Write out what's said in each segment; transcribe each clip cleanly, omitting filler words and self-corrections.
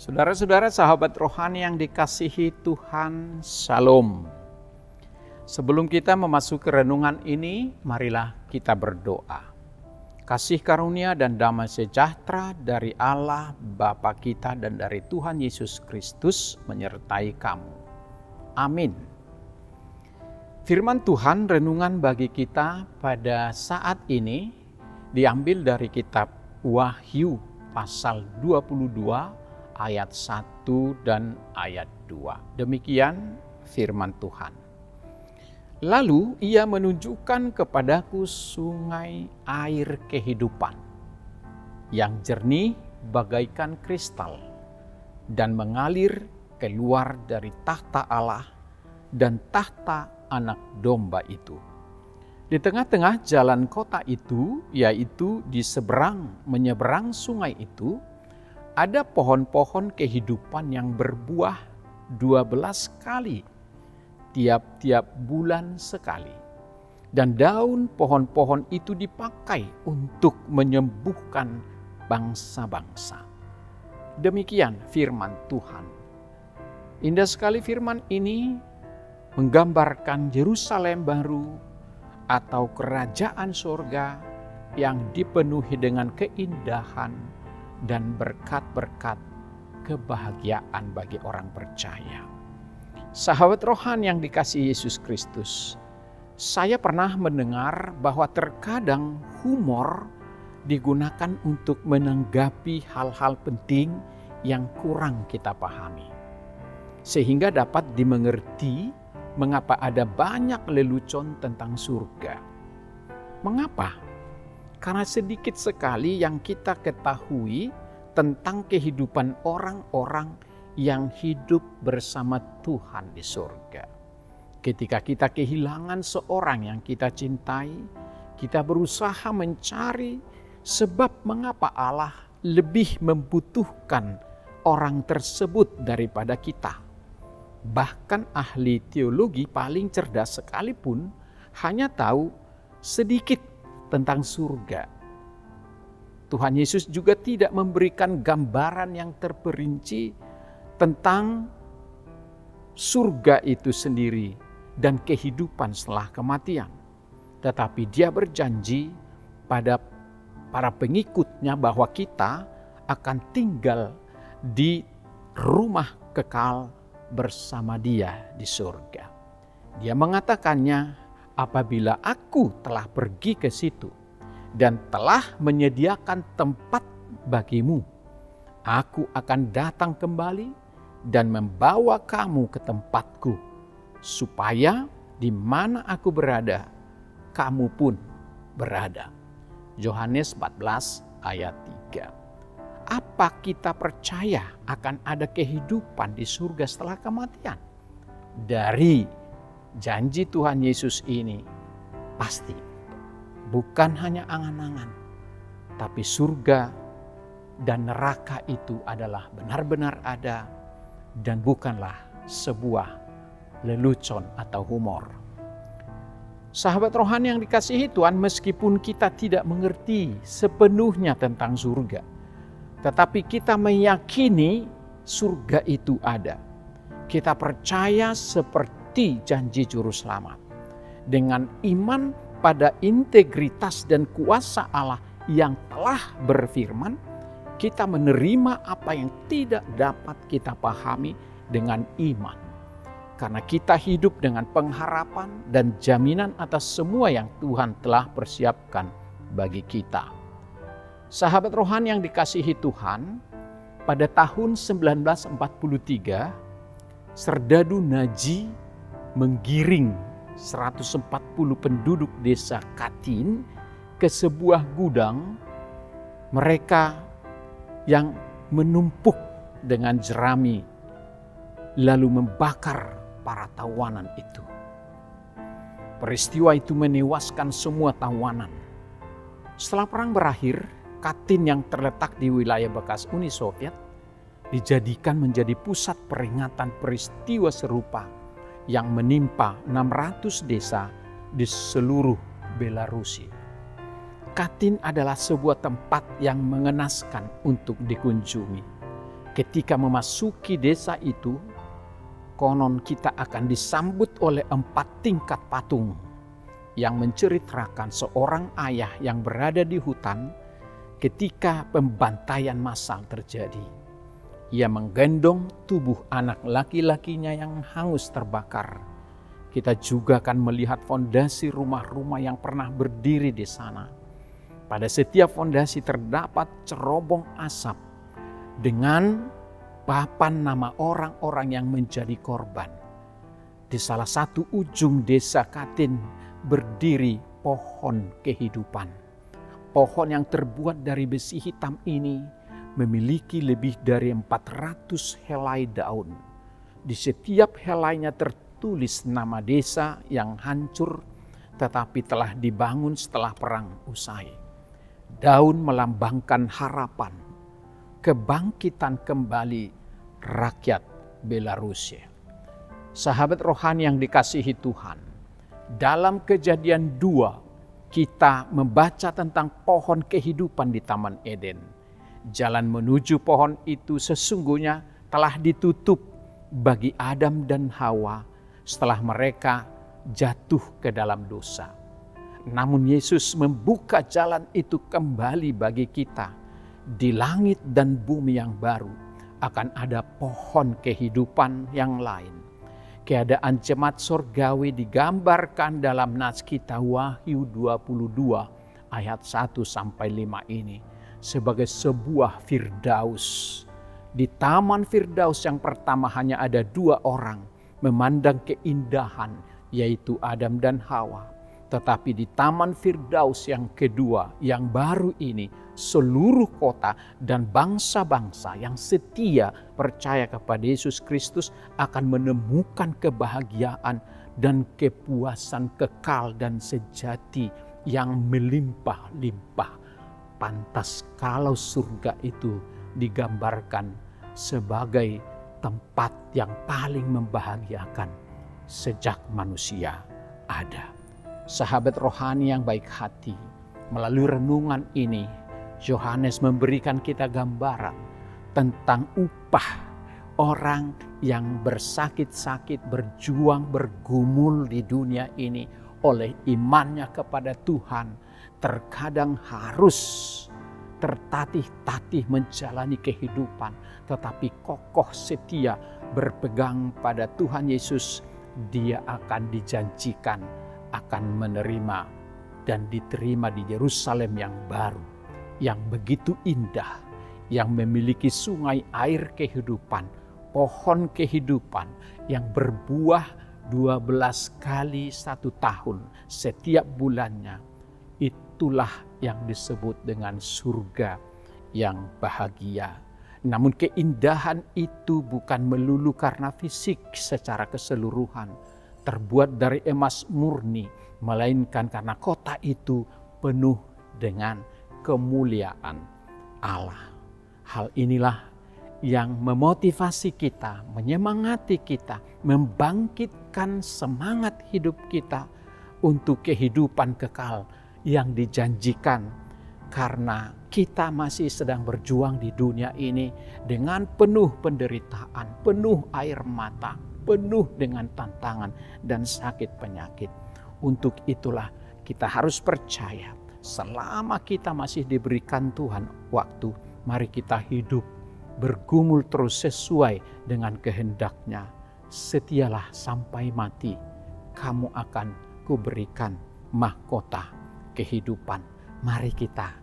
Saudara-saudara, sahabat rohani yang dikasihi Tuhan, Shalom. Sebelum kita memasuki renungan ini, marilah kita berdoa. Kasih karunia dan damai sejahtera dari Allah Bapa kita dan dari Tuhan Yesus Kristus menyertai kamu. Amin. Firman Tuhan renungan bagi kita pada saat ini diambil dari kitab Wahyu pasal 22 ayat 1 dan ayat 2. Demikian firman Tuhan. Lalu ia menunjukkan kepadaku sungai air kehidupan yang jernih bagaikan kristal dan mengalir keluar dari tahta Allah dan tahta anak domba itu. Di tengah-tengah jalan kota itu, yaitu di menyeberang sungai itu, ada pohon-pohon kehidupan yang berbuah 12 kali, tiap-tiap bulan sekali. Dan daun pohon-pohon itu dipakai untuk menyembuhkan bangsa-bangsa. Demikian firman Tuhan. Indah sekali firman ini menggambarkan Yerusalem baru atau kerajaan surga yang dipenuhi dengan keindahan dan berkat-berkat kebahagiaan bagi orang percaya. Sahabat rohani yang dikasihi Yesus Kristus, saya pernah mendengar bahwa terkadang humor digunakan untuk menanggapi hal-hal penting yang kurang kita pahami. Sehingga dapat dimengerti mengapa ada banyak lelucon tentang surga. Mengapa? Karena sedikit sekali yang kita ketahui tentang kehidupan orang-orang yang hidup bersama Tuhan di surga. Ketika kita kehilangan seorang yang kita cintai, kita berusaha mencari sebab mengapa Allah lebih membutuhkan orang tersebut daripada kita. Bahkan ahli teologi paling cerdas sekalipun hanya tahu sedikit tentang surga. Tuhan Yesus juga tidak memberikan gambaran yang terperinci tentang surga itu sendiri dan kehidupan setelah kematian. Tetapi Dia berjanji pada para pengikutnya bahwa kita akan tinggal di rumah kekal bersama Dia di surga. Dia mengatakannya, apabila aku telah pergi ke situ dan telah menyediakan tempat bagimu, aku akan datang kembali dan membawa kamu ke tempatku, supaya di mana aku berada, kamu pun berada. Yohanes 14 ayat 3. Apa kita percaya akan ada kehidupan di surga setelah kematian? Dari janji Tuhan Yesus ini pasti bukan hanya angan-angan, tapi surga dan neraka itu adalah benar-benar ada dan bukanlah sebuah lelucon atau humor. Sahabat rohani yang dikasihi Tuhan, meskipun kita tidak mengerti sepenuhnya tentang surga, tetapi kita meyakini surga itu ada. Kita percaya seperti janji juru selamat. Dengan iman pada integritas dan kuasa Allah yang telah berfirman, kita menerima apa yang tidak dapat kita pahami dengan iman. Karena kita hidup dengan pengharapan dan jaminan atas semua yang Tuhan telah persiapkan bagi kita. Sahabat rohani yang dikasihi Tuhan, pada tahun 1943, Serdadu Naji menggiring 140 penduduk desa Katin ke sebuah gudang, mereka yang menumpuk dengan jerami lalu membakar para tawanan itu. Peristiwa itu menewaskan semua tawanan. Setelah perang berakhir, Katin yang terletak di wilayah bekas Uni Soviet dijadikan menjadi pusat peringatan peristiwa serupa yang menimpa 600 desa di seluruh Belarusia. Katin adalah sebuah tempat yang mengenaskan untuk dikunjungi. Ketika memasuki desa itu, konon kita akan disambut oleh 4 tingkat patung yang menceritakan seorang ayah yang berada di hutan ketika pembantaian massal terjadi. Ia menggendong tubuh anak laki-lakinya yang hangus terbakar. Kita juga akan melihat fondasi rumah-rumah yang pernah berdiri di sana. Pada setiap fondasi terdapat cerobong asap dengan papan nama orang-orang yang menjadi korban. Di salah satu ujung desa Katin berdiri pohon kehidupan. Pohon yang terbuat dari besi hitam ini memiliki lebih dari 400 helai daun. Di setiap helainya tertulis nama desa yang hancur tetapi telah dibangun setelah perang usai. Daun melambangkan harapan, kebangkitan kembali rakyat Belarusia. Sahabat rohani yang dikasihi Tuhan, dalam Kejadian 2 kita membaca tentang pohon kehidupan di Taman Eden. Jalan menuju pohon itu sesungguhnya telah ditutup bagi Adam dan Hawa setelah mereka jatuh ke dalam dosa. Namun Yesus membuka jalan itu kembali bagi kita. Di langit dan bumi yang baru akan ada pohon kehidupan yang lain. Keadaan jemaat surgawi digambarkan dalam nas kita Wahyu 22 ayat 1-5 ini sebagai sebuah Firdaus. Di Taman Firdaus yang pertama hanya ada 2 orang memandang keindahan, yaitu Adam dan Hawa. Tetapi di Taman Firdaus yang kedua, yang baru ini, seluruh kota dan bangsa-bangsa yang setia percaya kepada Yesus Kristus akan menemukan kebahagiaan dan kepuasan kekal dan sejati yang melimpah-limpah. Pantas kalau surga itu digambarkan sebagai tempat yang paling membahagiakan sejak manusia ada. Sahabat rohani yang baik hati, melalui renungan ini Yohanes memberikan kita gambaran tentang upah orang yang bersakit-sakit, berjuang, bergumul di dunia ini oleh imannya kepada Tuhan. Terkadang harus tertatih-tatih menjalani kehidupan, tetapi kokoh setia berpegang pada Tuhan Yesus, dia akan dijanjikan akan menerima dan diterima di Yerusalem yang baru, yang begitu indah, yang memiliki sungai air kehidupan, pohon kehidupan yang berbuah 12 kali 1 tahun setiap bulannya. Itulah yang disebut dengan surga yang bahagia. Namun keindahan itu bukan melulu karena fisik secara keseluruhan, terbuat dari emas murni, melainkan karena kota itu penuh dengan kemuliaan Allah. Hal inilah yang memotivasi kita, menyemangati kita, membangkitkan semangat hidup kita untuk kehidupan kekal yang dijanjikan, karena kita masih sedang berjuang di dunia ini dengan penuh penderitaan, penuh air mata, penuh dengan tantangan dan sakit penyakit. Untuk itulah kita harus percaya, selama kita masih diberikan Tuhan waktu, mari kita hidup bergumul terus sesuai dengan kehendak-Nya. Setialah sampai mati, kamu akan kuberikan mahkota kehidupan. Mari kita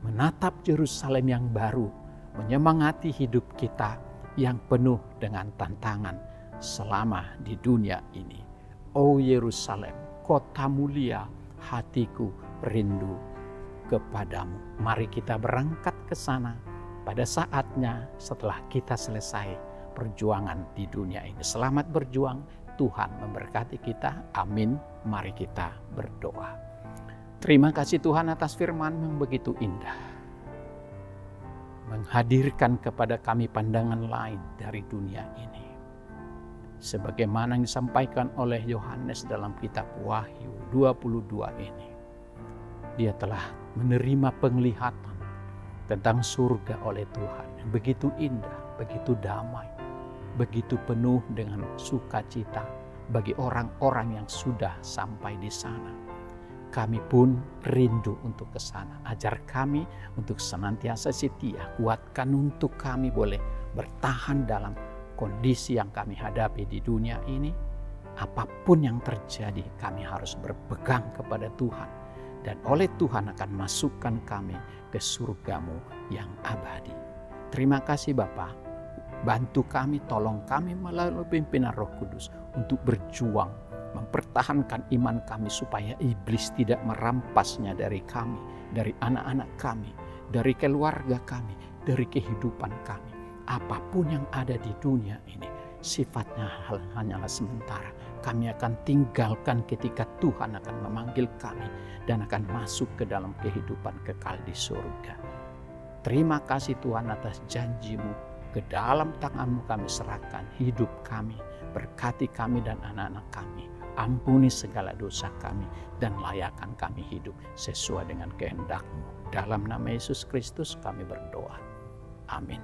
menatap Yerusalem yang baru, menyemangati hidup kita yang penuh dengan tantangan selama di dunia ini. Oh Yerusalem, kota mulia, hatiku rindu kepadamu. Mari kita berangkat ke sana pada saatnya setelah kita selesai perjuangan di dunia ini. Selamat berjuang, Tuhan memberkati kita. Amin. Mari kita berdoa. Terima kasih Tuhan atas firman yang begitu indah, menghadirkan kepada kami pandangan lain dari dunia ini. Sebagaimana yang disampaikan oleh Yohanes dalam kitab Wahyu 22 ini. Dia telah menerima penglihatan tentang surga oleh Tuhan yang begitu indah, begitu damai, begitu penuh dengan sukacita bagi orang-orang yang sudah sampai di sana. Kami pun rindu untuk ke sana. Ajar kami untuk senantiasa setia. Kuatkan untuk kami boleh bertahan dalam kondisi yang kami hadapi di dunia ini. Apapun yang terjadi, kami harus berpegang kepada Tuhan. Dan oleh Tuhan akan masukkan kami ke surga-Mu yang abadi. Terima kasih Bapa. Bantu kami, tolong kami melalui pimpinan Roh Kudus untuk berjuang, mempertahankan iman kami supaya iblis tidak merampasnya dari kami, dari anak-anak kami, dari keluarga kami, dari kehidupan kami. Apapun yang ada di dunia ini, sifatnya hanyalah sementara. Kami akan tinggalkan ketika Tuhan akan memanggil kami dan akan masuk ke dalam kehidupan kekal di surga. Terima kasih Tuhan atas janji-Mu. Ke dalam tangan-Mu kami serahkan hidup kami. Berkati kami dan anak-anak kami. Ampuni segala dosa kami dan layakan kami hidup sesuai dengan kehendak-Mu. Dalam nama Yesus Kristus kami berdoa. Amin.